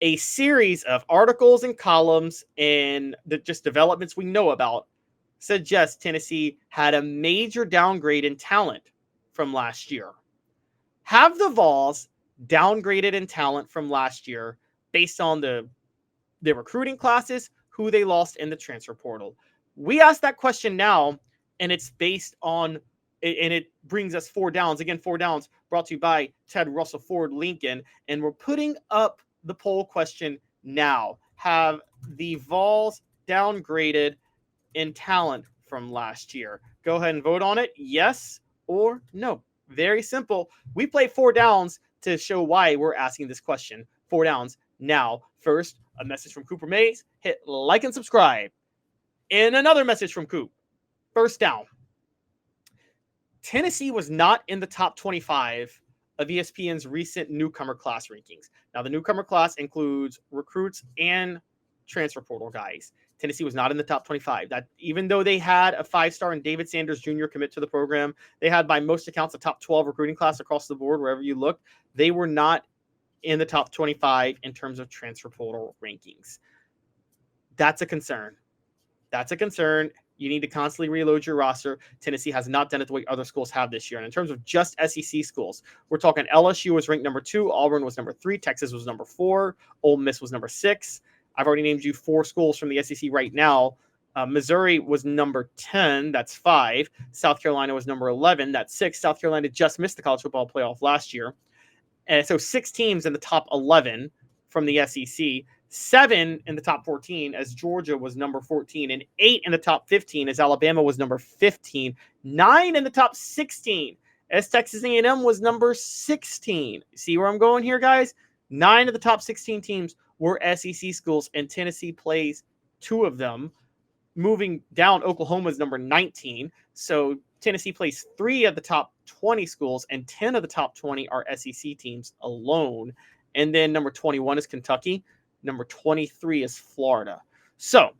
a series of articles and columns and just developments we know about suggest Tennessee had a major downgrade in talent from last year. Have the Vols downgraded in talent from last year based on the recruiting classes, who they lost in the transfer portal? We ask that question now, and it's based on, and it brings us 4 downs. Again, 4 downs brought to you by Ted Russell Ford Lincoln. And we're putting up the poll question now. Have the Vols downgraded in talent from last year? Go ahead and vote on it. Yes or no. Very simple. We play 4 downs to show why we're asking this question. 4 downs now. First, a message from Cooper Mays. Hit like and subscribe. And another message from Coop. First down. Tennessee was not in the top 25 of ESPN's recent newcomer class rankings. Now, the newcomer class includes recruits and transfer portal guys. Tennessee was not in the top 25. That even though they had a 5-star in David Sanders Jr. commit to the program, they had by most accounts a top 12 recruiting class across the board wherever you look. They were not in the top 25 in terms of transfer portal rankings. That's a concern. That's a concern. You need to constantly reload your roster. Tennessee has not done it the way other schools have this year. And in terms of just SEC schools, we're talking LSU was ranked number 2, Auburn was number 3, Texas was number 4, Ole Miss was number 6. I've already named you 4 schools from the SEC right now. Missouri was number 10. That's 5. South Carolina was number 11. That's 6. South Carolina just missed the college football playoff last year. And so 6 teams in the top 11 from the SEC, 7 in the top 14 as Georgia was number 14, and 8 in the top 15 as Alabama was number 15, 9 in the top 16 as Texas A&M was number 16. See where I'm going here, guys? 9 of the top 16 teams were SEC schools, and Tennessee plays 2 of them. Moving down, Oklahoma's number 19. So Tennessee plays 3 of the top 20 schools, and 10 of the top 20 are SEC teams alone. And then number 21 is Kentucky. Number 23 is Florida. So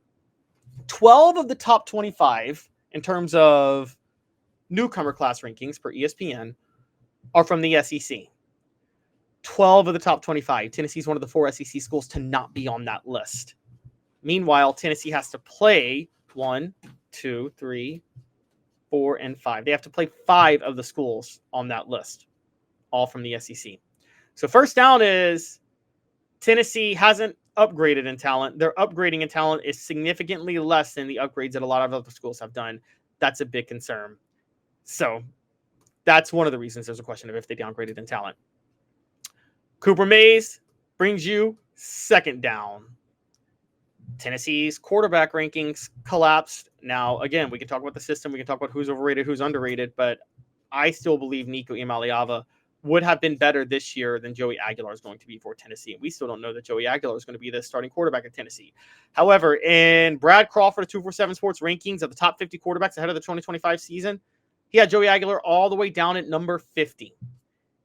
12 of the top 25 in terms of newcomer class rankings per ESPN are from the SEC. 12 of the top 25. Tennessee is one of the 4 SEC schools to not be on that list. Meanwhile, Tennessee has to play 1, 2, 3, 4, and 5. They have to play 5 of the schools on that list, all from the SEC. So first down is Tennessee hasn't upgraded in talent. Their upgrading in talent is significantly less than the upgrades that a lot of other schools have done. That's a big concern. So that's one of the reasons there's a question of if they downgraded in talent. Cooper Mays brings you second down. Tennessee's quarterback rankings collapsed. Now, again, we can talk about the system. We can talk about who's overrated, who's underrated, but I still believe Nico Iamaleava would have been better this year than Joey Aguilar is going to be for Tennessee. And we still don't know that Joey Aguilar is going to be the starting quarterback at Tennessee. However, in Brad Crawford of 247 Sports rankings of the top 50 quarterbacks ahead of the 2025 season, he had Joey Aguilar all the way down at number 50.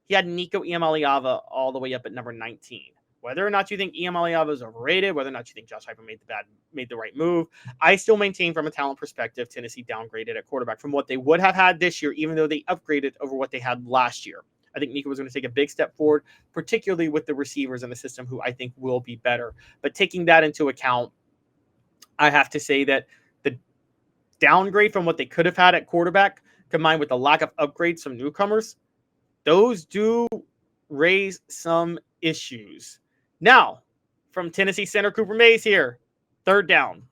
He had Nico Iamaleava all the way up at number 19. Whether or not you think Iamaleava is overrated, whether or not you think Josh Heupel made the right move, I still maintain from a talent perspective, Tennessee downgraded at quarterback from what they would have had this year, even though they upgraded over what they had last year. I think Nico was going to take a big step forward, particularly with the receivers in the system, who I think will be better. But taking that into account, I have to say that the downgrade from what they could have had at quarterback, combined with the lack of upgrades from newcomers, those do raise some issues. Now, from Tennessee center Cooper Mays here, third down.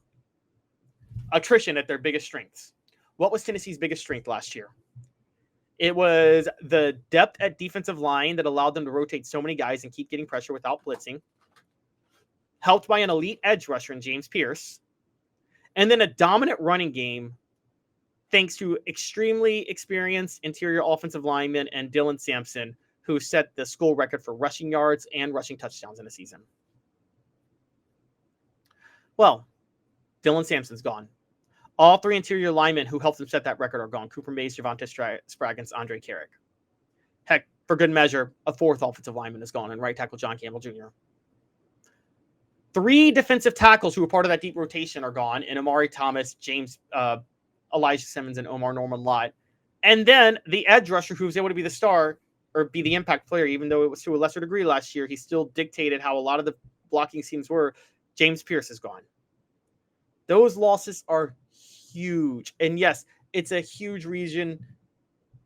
Attrition at their biggest strengths. What was Tennessee's biggest strength last year? It was the depth at defensive line that allowed them to rotate so many guys and keep getting pressure without blitzing. Helped by an elite edge rusher in James Pierce. And then a dominant running game thanks to extremely experienced interior offensive lineman and Dylan Sampson, who set the school record for rushing yards and rushing touchdowns in a season. Well, Dylan Sampson's gone. All 3 interior linemen who helped them set that record are gone. Cooper Mays, Javonte Spraggins, Andre Carrick. Heck, for good measure, a 4th offensive lineman is gone, and right tackle John Campbell Jr. 3 defensive tackles who were part of that deep rotation are gone, in Amari Thomas, Elijah Simmons, and Omar Norman Lott. And then the edge rusher who was able to be the star or be the impact player, even though it was to a lesser degree last year, he still dictated how a lot of the blocking schemes were. James Pierce is gone. Those losses are huge. And yes, it's a huge reason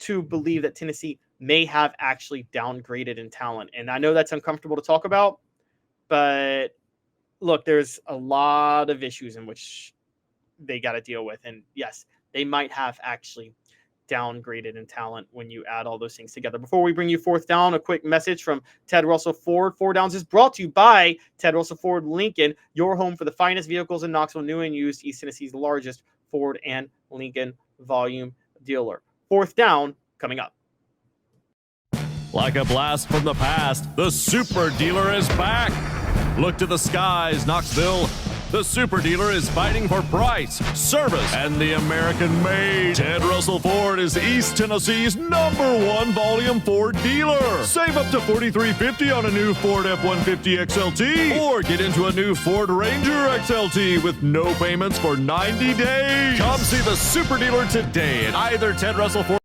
to believe that Tennessee may have actually downgraded in talent. And I know that's uncomfortable to talk about, but look, there's a lot of issues in which they got to deal with. And yes, they might have actually downgraded in talent when you add all those things together. Before we bring you fourth down, a quick message from Ted Russell Ford. Four Downs is brought to you by Ted Russell Ford Lincoln, your home for the finest vehicles in Knoxville, new and used, East Tennessee's largest Ford and Lincoln volume dealer. Fourth down coming up. Like a blast from the past, the Super Dealer is back. Look to the skies, Knoxville. The Super Dealer is fighting for price, service, and the American-made. Ted Russell Ford is East Tennessee's #1 volume Ford dealer. Save up to $4,350 on a new Ford F-150 XLT, or get into a new Ford Ranger XLT with no payments for 90 days. Come see the Super Dealer today at either Ted Russell Ford.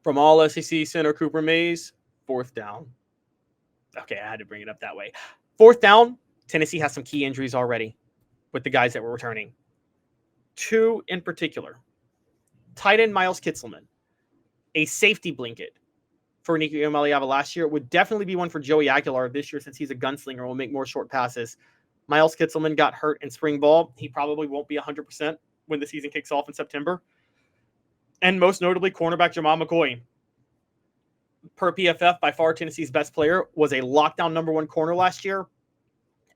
From All SEC Center Cooper Mays, fourth down. Okay, I had to bring it up that way. Fourth down, Tennessee has some key injuries already with the guys that were returning. Two in particular. Tight end Miles Kitselman, a safety blanket for Nico Iamaleava last year, would definitely be one for Joey Aguilar this year since he's a gunslinger and will make more short passes. Miles Kitselman got hurt in spring ball. He probably won't be 100% when the season kicks off in September. And most notably, cornerback Jamal McCoy. Per PFF, by far Tennessee's best player, was a lockdown #1 corner last year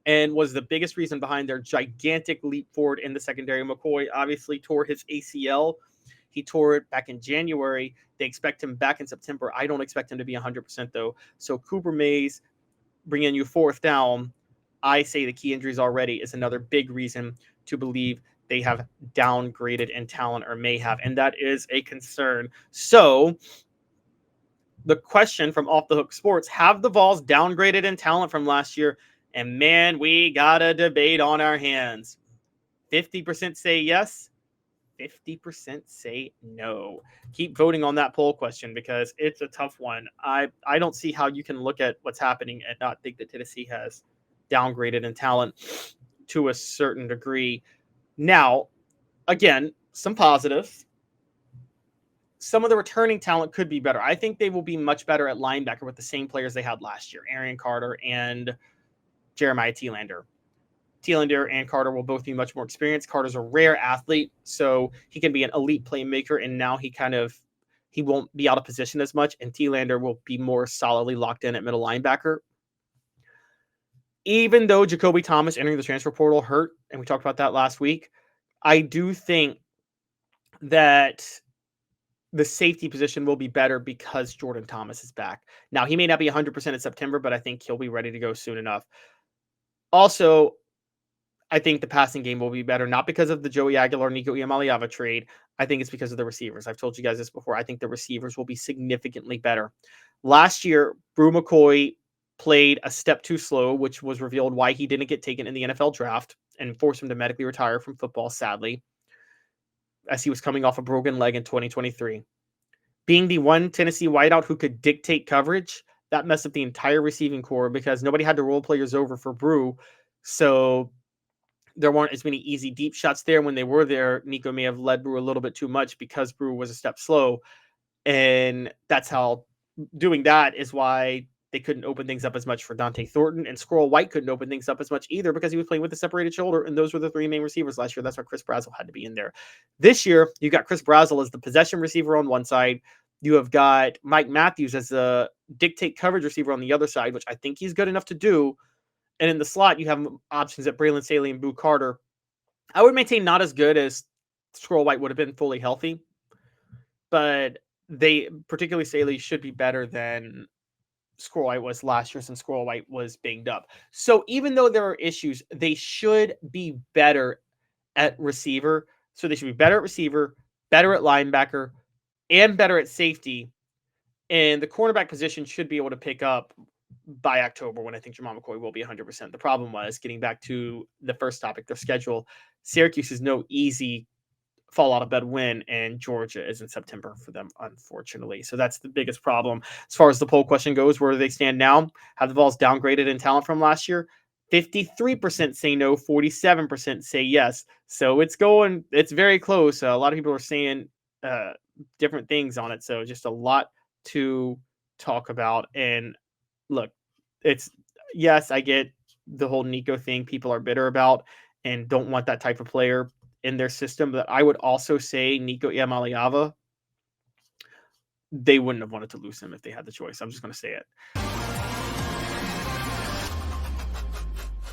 and was the biggest reason behind their gigantic leap forward in the secondary. McCoy obviously tore his ACL. He tore it back in January. They expect him back in September. I don't expect him to be 100% though. So Cooper Mays, bringing you fourth down, I say the key injuries already is another big reason to believe they have downgraded in talent or may have, and that is a concern. So the question from Off the Hook Sports, have the Vols downgraded in talent from last year? And man, we got a debate on our hands. 50% say yes, 50% say no. Keep voting on that poll question because it's a tough one. I don't see how you can look at what's happening and not think that Tennessee has downgraded in talent to a certain degree. Now, again, some positives. Some of the returning talent could be better. I think they will be much better at linebacker with the same players they had last year, Arian Carter and Jeremiah Thielander. Thielander and Carter will both be much more experienced. Carter's a rare athlete, so he can be an elite playmaker, and now he won't be out of position as much, and Thielander will be more solidly locked in at middle linebacker. Even though Jacoby Thomas entering the transfer portal hurt, and we talked about that last week, I do think that the safety position will be better because Jordan Thomas is back. Now, he may not be 100% in September, but I think he'll be ready to go soon enough. Also, I think the passing game will be better, not because of the Joey Aguilar, Nico Iamaleava trade. I think it's because of the receivers. I've told you guys this before. I think the receivers will be significantly better. Last year, Brew McCoy played a step too slow, which was revealed why he didn't get taken in the NFL draft and forced him to medically retire from football, sadly, as he was coming off a broken leg in 2023. Being the one Tennessee wideout who could dictate coverage, that messed up the entire receiving core because nobody had to roll players over for Brew. So there weren't as many easy deep shots there. When they were there, Nico may have led Brew a little bit too much because Brew was a step slow. And that's how doing that is why they couldn't open things up as much for Dante Thornton, and Squirrel White couldn't open things up as much either because he was playing with a separated shoulder, and those were the three main receivers last year. That's why Chris Brazzell had to be in there. This year, you got Chris Brazzell as the possession receiver on one side. You have got Mike Matthews as a dictate coverage receiver on the other side, which I think he's good enough to do. And in the slot, you have options at Braylon Staley and Boo Carter. I would maintain not as good as Squirrel White would have been fully healthy, but they, particularly Staley, should be better than Squirrel White was last year since Squirrel White was banged up. So even though there are issues, they should be better at receiver. So they should be better at receiver, better at linebacker, and better at safety. And the cornerback position should be able to pick up by October when I think Jamal McCoy will be 100%. The problem was, getting back to the first topic, their schedule. Syracuse is no easy fall out of bed win, and Georgia is in September for them, unfortunately. So that's the biggest problem. As far as the poll question goes, where do they stand now? Have the Vols downgraded in talent from last year? 53% say no, 47% say yes. So it's very close. A lot of people are saying different things on it. So just a lot to talk about. And look, yes, I get the whole Nico thing people are bitter about and don't want that type of player in their system. But I would also say Nico Iamaleava, they wouldn't have wanted to lose him if they had the choice. I'm just going to say it.